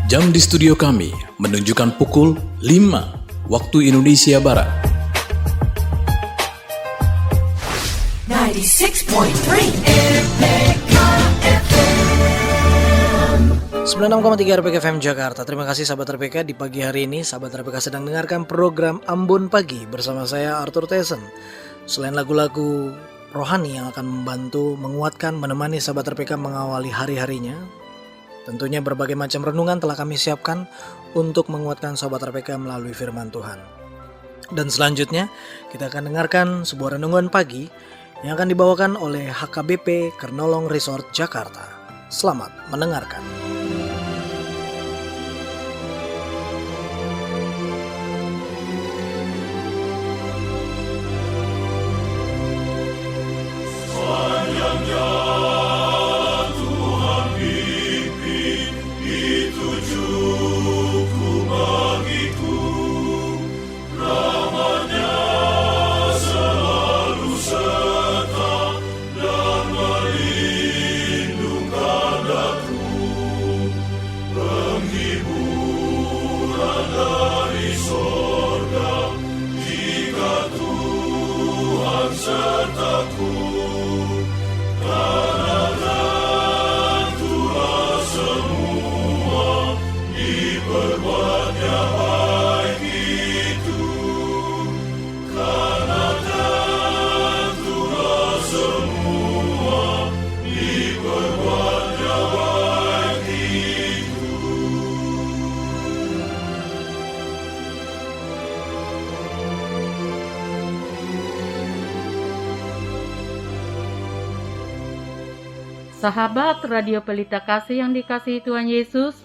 Jam di studio kami menunjukkan pukul 5 waktu Indonesia Barat. 96.3 FM. 96,3 RPK FM Jakarta. Terima kasih sahabat RPK. Di pagi hari ini sahabat RPK sedang dengarkan program Ambon Pagi bersama saya Arthur Tyson. Selain lagu-lagu rohani yang akan membantu, menguatkan, menemani sahabat RPK mengawali hari-harinya, tentunya berbagai macam renungan telah kami siapkan untuk menguatkan sahabat RPK melalui firman Tuhan. Dan selanjutnya kita akan dengarkan sebuah renungan pagi yang akan dibawakan oleh HKBP Kernolong Resort Jakarta. Selamat mendengarkan. Sahabat Radio Pelita Kasih yang dikasihi Tuhan Yesus,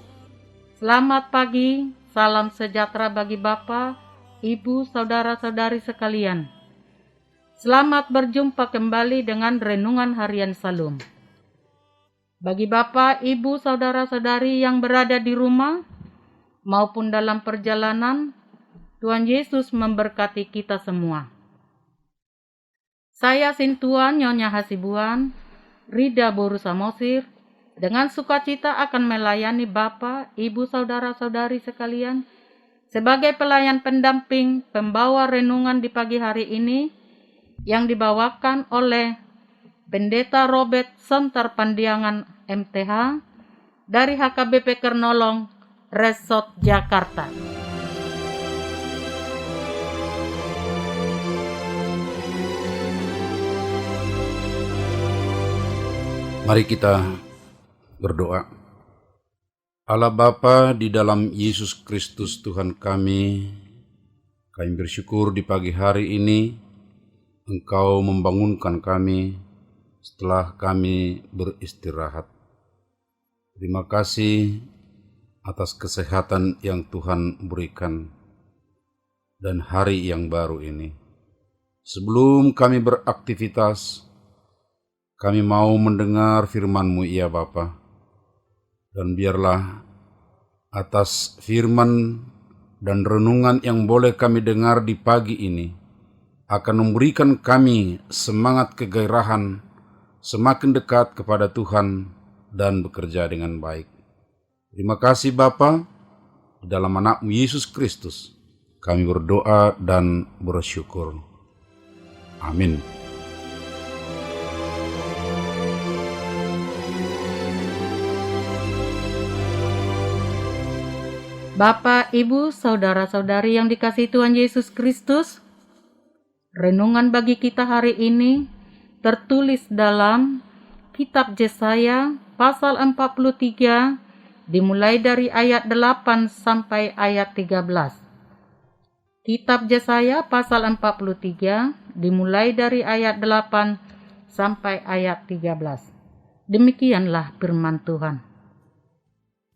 selamat pagi, salam sejahtera bagi Bapak, Ibu, Saudara-saudari sekalian. Selamat berjumpa kembali dengan Renungan Harian Salum. Bagi Bapak, Ibu, Saudara-saudari yang berada di rumah maupun dalam perjalanan, Tuhan Yesus memberkati kita semua. Saya Sintuan Nyonya Hasibuan, Rida Boru Samosir, dengan sukacita akan melayani Bapak, Ibu, Saudara-saudari sekalian sebagai pelayan pendamping pembawa renungan di pagi hari ini yang dibawakan oleh Pendeta Robert Sontar Pandiangan MTH dari HKBP Kernolong Resort Jakarta. Mari kita berdoa. Allah Bapa di dalam Yesus Kristus Tuhan kami bersyukur di pagi hari ini Engkau membangunkan kami setelah kami beristirahat. Terima kasih atas kesehatan yang Tuhan berikan dan hari yang baru ini. Sebelum kami beraktivitas, kami mau mendengar firman-Mu ya Bapa, dan biarlah atas firman dan renungan yang boleh kami dengar di pagi ini akan memberikan kami semangat kegairahan semakin dekat kepada Tuhan dan bekerja dengan baik. Terima kasih Bapa, di dalam anak-Mu Yesus Kristus kami berdoa dan bersyukur. Amin. Bapak, Ibu, Saudara-saudari yang dikasihi Tuhan Yesus Kristus, renungan bagi kita hari ini tertulis dalam Kitab Yesaya pasal 43 dimulai dari ayat 8 sampai ayat 13. Kitab Yesaya pasal 43 dimulai dari ayat 8 sampai ayat 13. Demikianlah firman Tuhan.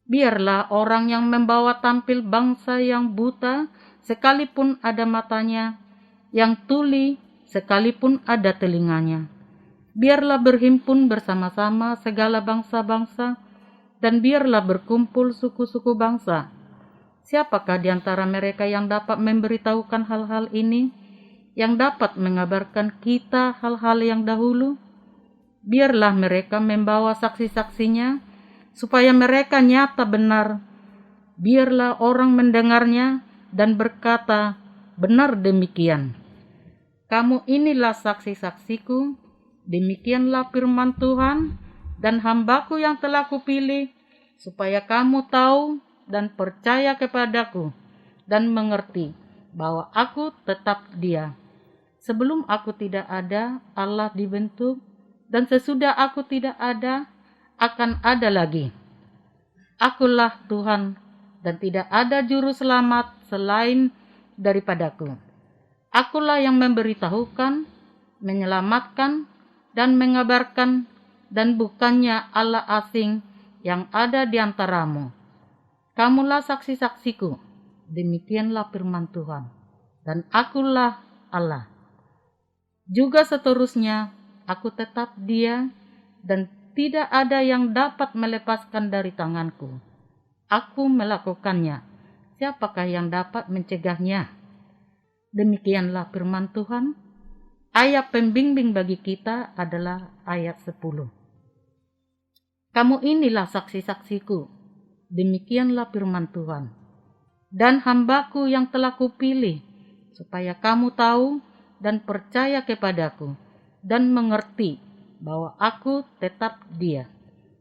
Biarlah orang yang membawa tampil bangsa yang buta sekalipun ada matanya, yang tuli sekalipun ada telinganya. Biarlah berhimpun bersama-sama segala bangsa-bangsa, dan biarlah berkumpul suku-suku bangsa. Siapakah di antara mereka yang dapat memberitahukan hal-hal ini, yang dapat mengabarkan kita hal-hal yang dahulu? Biarlah mereka membawa saksi-saksinya, supaya mereka nyata benar Biarlah orang mendengarnya dan berkata, benar demikian. Kamu inilah saksi-saksiku, demikianlah firman Tuhan, dan hambaku yang telah kupilih, supaya kamu tahu dan percaya kepadaku, dan mengerti bahwa aku tetap Dia. Sebelum aku tidak ada, Allah dibentuk, dan sesudah aku tidak ada, akan ada lagi. Akulah Tuhan, dan tidak ada juru selamat selain daripadaku. Akulah yang memberitahukan, menyelamatkan, dan mengabarkan, dan bukannya Allah asing yang ada di antaramu. Kamulah saksi-saksiku, demikianlah firman Tuhan, dan akulah Allah. Juga seterusnya, aku tetap Dia, dan tidak ada yang dapat melepaskan dari tanganku. Aku melakukannya, siapakah yang dapat mencegahnya? Demikianlah firman Tuhan. Ayat pembimbing bagi kita adalah ayat 10. Kamu inilah saksi-saksiku, demikianlah firman Tuhan. Dan hambaku yang telah kupilih, supaya kamu tahu dan percaya kepadaku, dan mengerti bahwa aku tetap Dia.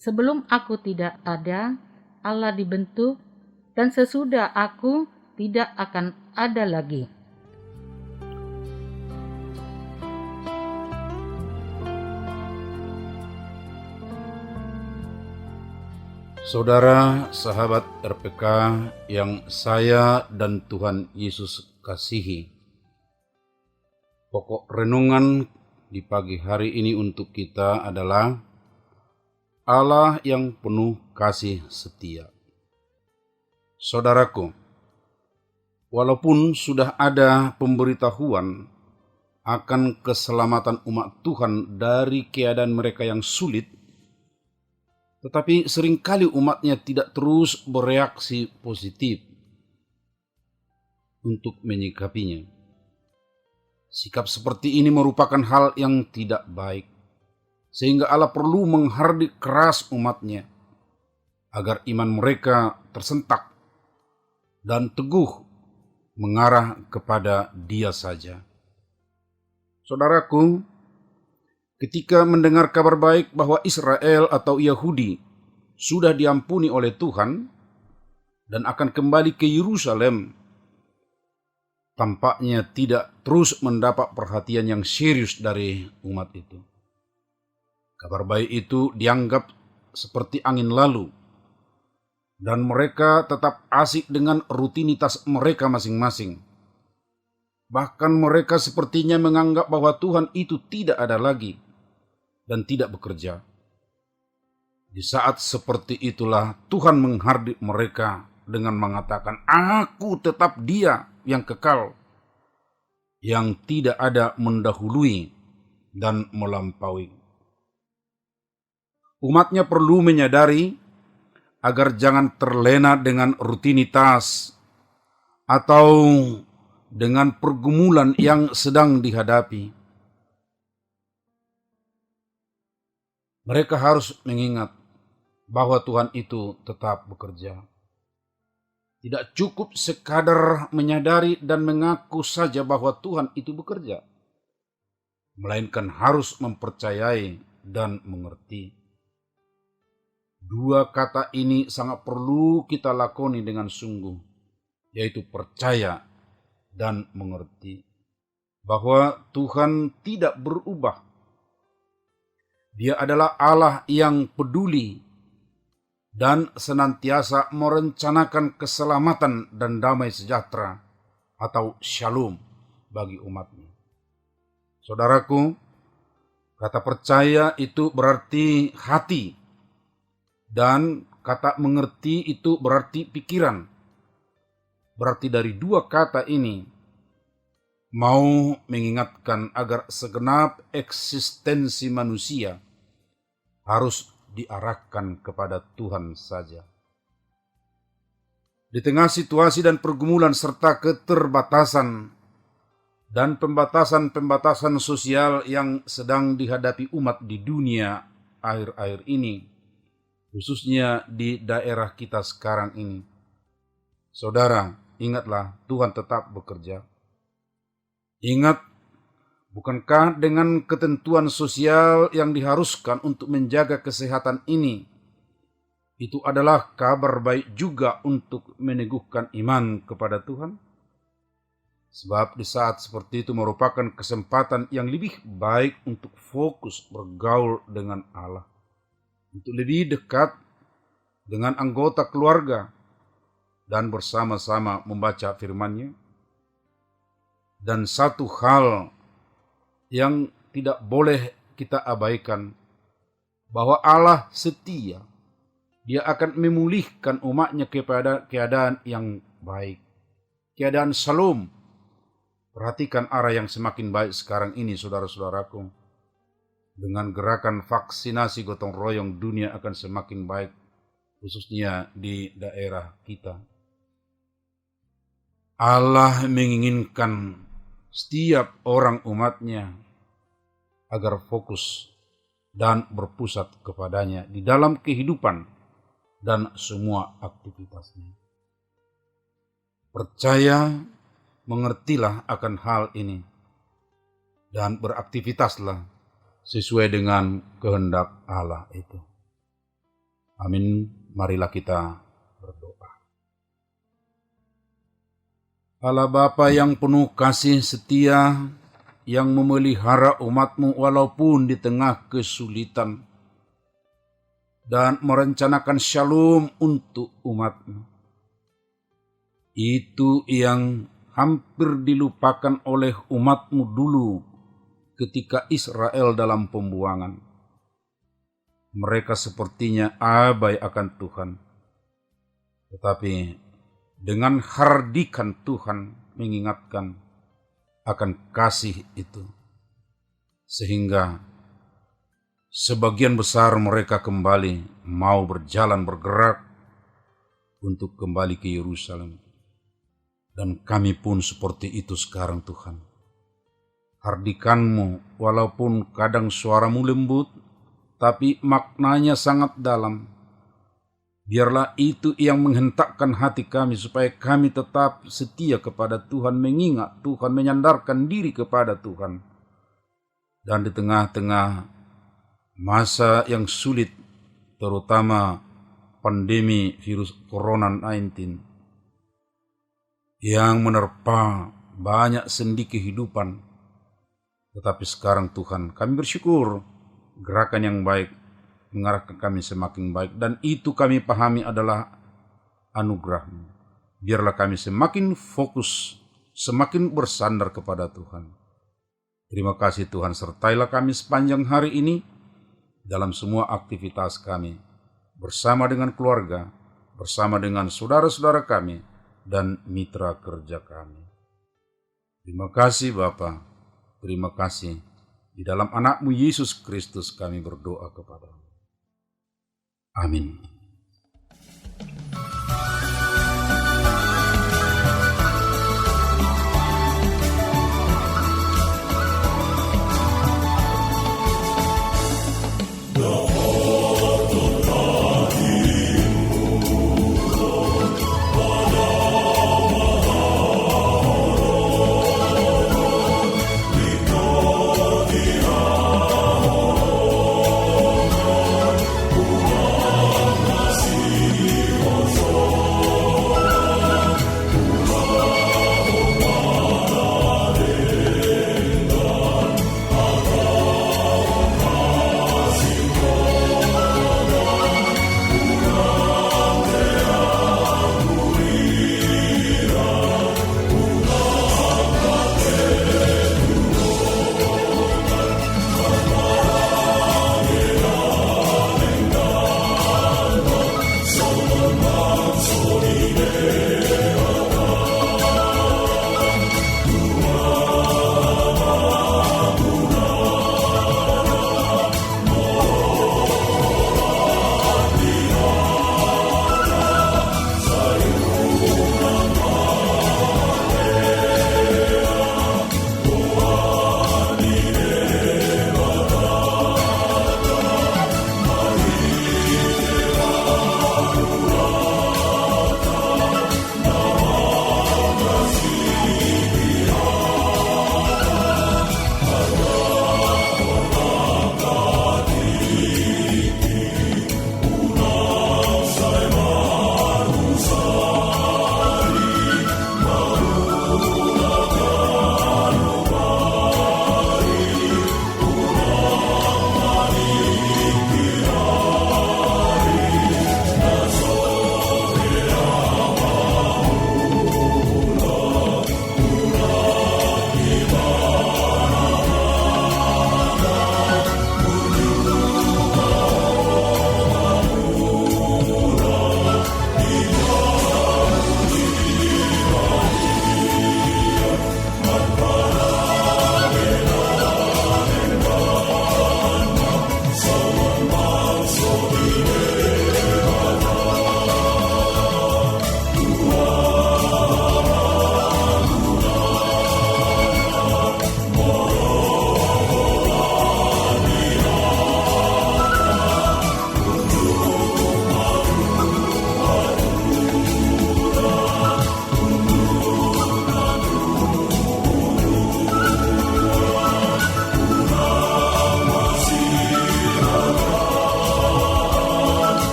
Sebelum aku tidak ada, Allah dibentuk, dan sesudah aku tidak akan ada lagi. Saudara, sahabat RPK yang saya dan Tuhan Yesus kasihi, pokok renungan di pagi hari ini untuk kita adalah Allah yang penuh kasih setia. Saudaraku, walaupun sudah ada pemberitahuan akan keselamatan umat Tuhan dari keadaan mereka yang sulit, tetapi seringkali umatnya tidak terus bereaksi positif untuk menyikapinya. Sikap seperti ini merupakan hal yang tidak baik, sehingga Allah perlu menghardik keras umatnya agar iman mereka tersentak dan teguh mengarah kepada Dia saja. Saudaraku, ketika mendengar kabar baik bahwa Israel atau Yahudi sudah diampuni oleh Tuhan dan akan kembali ke Yerusalem, tampaknya tidak terus mendapat perhatian yang serius dari umat itu. Kabar baik itu dianggap seperti angin lalu, dan mereka tetap asik dengan rutinitas mereka masing-masing. Bahkan mereka sepertinya menganggap bahwa Tuhan itu tidak ada lagi dan tidak bekerja. Di saat seperti itulah Tuhan menghardik mereka dengan mengatakan, "Aku tetap Dia yang kekal, yang tidak ada mendahului dan melampaui." Umatnya perlu menyadari agar jangan terlena dengan rutinitas atau dengan pergumulan yang sedang dihadapi. Mereka harus mengingat bahwa Tuhan itu tetap bekerja. Tidak cukup sekadar menyadari dan mengaku saja bahwa Tuhan itu bekerja, melainkan harus mempercayai dan mengerti. Dua kata ini sangat perlu kita lakoni dengan sungguh, yaitu percaya dan mengerti bahwa Tuhan tidak berubah. Dia adalah Allah yang peduli dan senantiasa merencanakan keselamatan dan damai sejahtera atau shalom bagi umatnya. Saudaraku, kata percaya itu berarti hati, dan kata mengerti itu berarti pikiran. Berarti dari dua kata ini mau mengingatkan agar segenap eksistensi manusia harus diarahkan kepada Tuhan saja. Di tengah situasi dan pergumulan serta keterbatasan dan pembatasan-pembatasan sosial yang sedang dihadapi umat di dunia akhir-akhir ini, khususnya di daerah kita sekarang ini, Saudara, ingatlah Tuhan tetap bekerja. Ingat, bukankah dengan ketentuan sosial yang diharuskan untuk menjaga kesehatan ini, itu adalah kabar baik juga untuk meneguhkan iman kepada Tuhan? Sebab di saat seperti itu merupakan kesempatan yang lebih baik untuk fokus bergaul dengan Allah, untuk lebih dekat dengan anggota keluarga, dan bersama-sama membaca firman-Nya. Dan satu hal yang tidak boleh kita abaikan, bahwa Allah setia. Dia akan memulihkan umatnya kepada keadaan yang baik, keadaan shalom. Perhatikan arah yang semakin baik sekarang ini, saudara-saudaraku. Dengan gerakan vaksinasi gotong royong, dunia akan semakin baik, khususnya di daerah kita. Allah menginginkan setiap orang umatnya agar fokus dan berpusat kepadanya di dalam kehidupan dan semua aktivitasnya. Percaya, mengertilah akan hal ini, dan beraktivitaslah sesuai dengan kehendak Allah itu. Amin. Marilah kita berdoa. Allah Bapa yang penuh kasih setia, yang memelihara umat-Mu walaupun di tengah kesulitan, dan merencanakan shalom untuk umat-Mu. Itu yang hampir dilupakan oleh umat-Mu dulu ketika Israel dalam pembuangan. Mereka sepertinya abai akan Tuhan. Tetapi dengan hardikan Tuhan mengingatkan akan kasih itu, sehingga sebagian besar mereka kembali mau berjalan bergerak untuk kembali ke Yerusalem. Dan kami pun seperti itu sekarang Tuhan. Hardikan-Mu walaupun kadang suara-Mu lembut, tapi maknanya sangat dalam. Biarlah itu yang menghentakkan hati kami supaya kami tetap setia kepada Tuhan, mengingat Tuhan, menyandarkan diri kepada Tuhan. Dan di tengah-tengah masa yang sulit, terutama pandemi virus Corona-19 yang menerpa banyak sendi kehidupan. Tetapi sekarang Tuhan, kami bersyukur gerakan yang baik mengarahkan kami semakin baik, dan itu kami pahami adalah anugerah-Mu. Biarlah kami semakin fokus, semakin bersandar kepada Tuhan. Terima kasih Tuhan, sertailah kami sepanjang hari ini dalam semua aktivitas kami, bersama dengan keluarga, bersama dengan saudara-saudara kami, dan mitra kerja kami. Terima kasih Bapa, terima kasih. Di dalam anak-Mu Yesus Kristus kami berdoa kepada-Mu. Amin.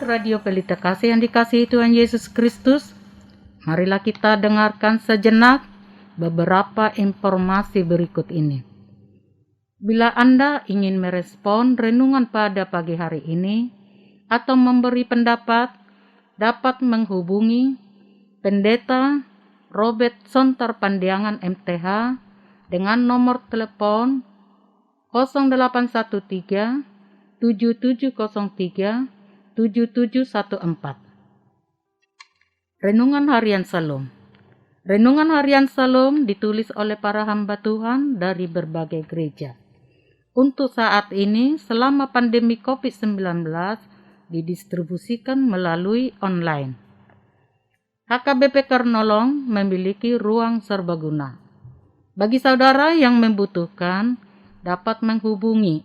Radio Pelita Kasih yang dikasihi Tuhan Yesus Kristus, marilah kita dengarkan sejenak beberapa informasi berikut ini. Bila Anda ingin merespon renungan pada pagi hari ini atau memberi pendapat, dapat menghubungi Pendeta Robert Sontar Pandiangan MTH dengan nomor telepon 0813 7703 7714. Renungan Harian Salom. Renungan Harian Salom ditulis oleh para hamba Tuhan dari berbagai gereja. Untuk saat ini, selama pandemi COVID-19, didistribusikan melalui online. HKBP Kernolong memiliki ruang serbaguna. Bagi saudara yang membutuhkan, dapat menghubungi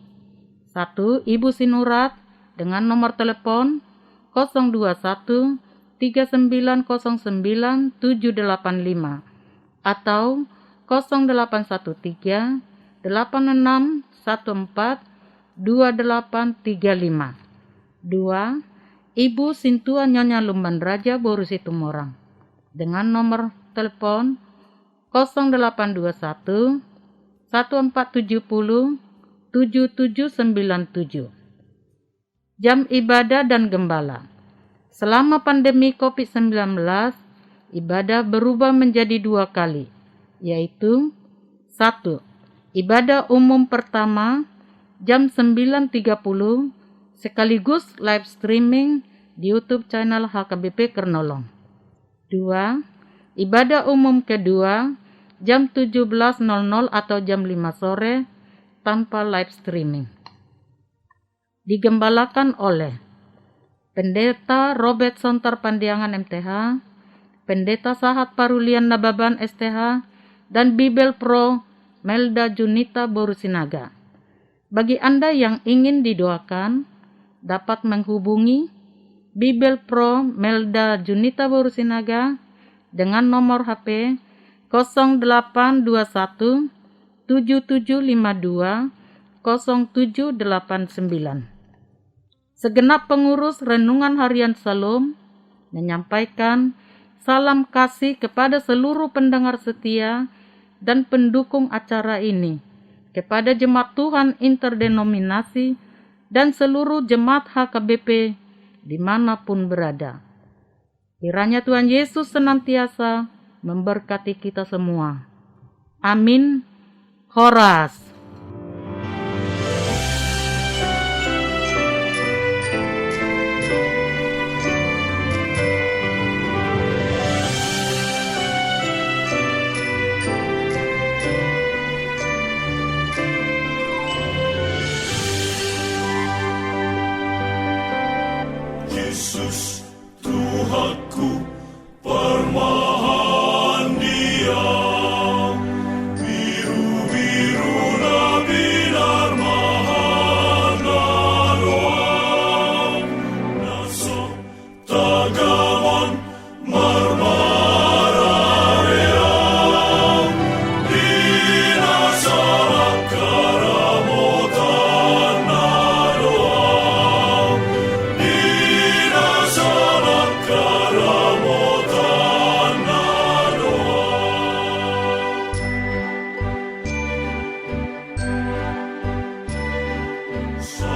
1. Ibu Sinurat dengan nomor telepon 021 3909 785 atau 0813 8614 2835. 2. Ibu Sintua Nyonya Lumban Raja Boru Situmorang dengan nomor telepon 0821 1470 7797. Jam ibadah dan gembala. Selama pandemi COVID-19, ibadah berubah menjadi 2 kali, yaitu 1. Ibadah umum pertama jam 9.30 sekaligus live streaming di YouTube channel HKBP Kernolong. 2. Ibadah umum kedua jam 17.00 atau jam 5 sore tanpa live streaming. Digembalakan oleh Pendeta Robert Sontar Pandiangan MTH, Pendeta Sahat Parulian Nababan STH, dan Bibel Pro Melda Junita Borusinaga. Bagi Anda yang ingin didoakan, dapat menghubungi Bibel Pro Melda Junita Borusinaga dengan nomor HP 0821 7752 0789. Segenap pengurus Renungan Harian Salom menyampaikan salam kasih kepada seluruh pendengar setia dan pendukung acara ini, kepada jemaat Tuhan interdenominasi dan seluruh jemaat HKBP dimanapun berada. Kiranya Tuhan Yesus senantiasa memberkati kita semua. Amin. Horas. Yesus Tuhanku, permahan Dia, biru-biru binar mahana doang, nasa tagaman marmarareang, dinasarak karamotan na doang, dinasarak karamotan na doang. Sa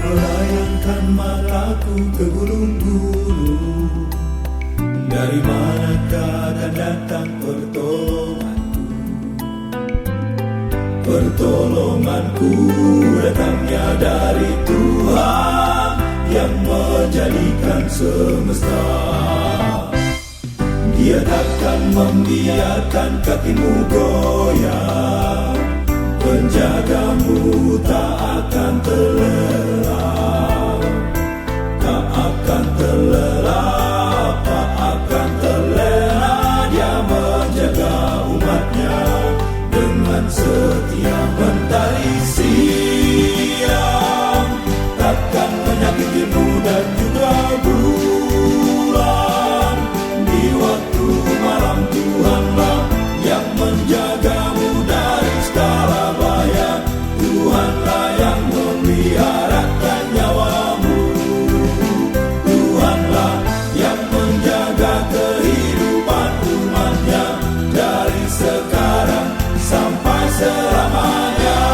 Melayangkan mataku ke gunung-gunung, dari manakah akan datang pertolonganku? Pertolonganku datangnya dari Tuhan yang menjadikan semesta. Dia takkan membiarkan kakimu goyah, penjagamu tak akan terlelap, tak akan terlelap, tak akan terlena. Dia menjaga umatnya dengan setia. Mentari siang takkan menyakitimu, dan juga bulan di waktu malam. Tuhanlah yang menjagamu dari segala bahaya. Tuhanlah yang memeliharakan nyawamu. Tuhanlah yang menjaga kehidupan umatnya dari sekarang sampai selamanya.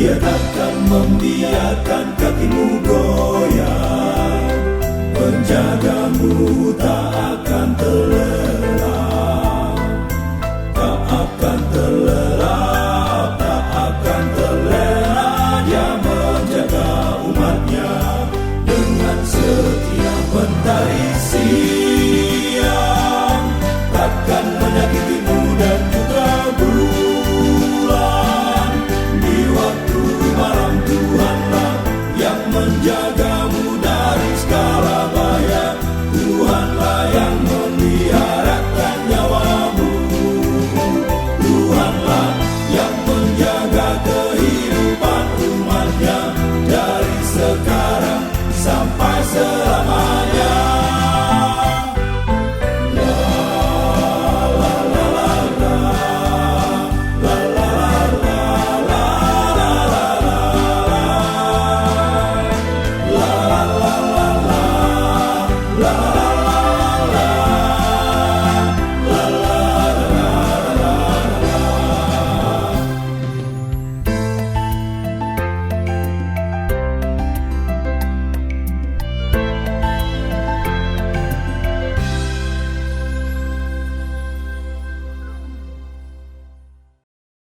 Dia takkan membiarkan kakimu goyah, penjagamu tak akan terlelap, tak akan terlelap.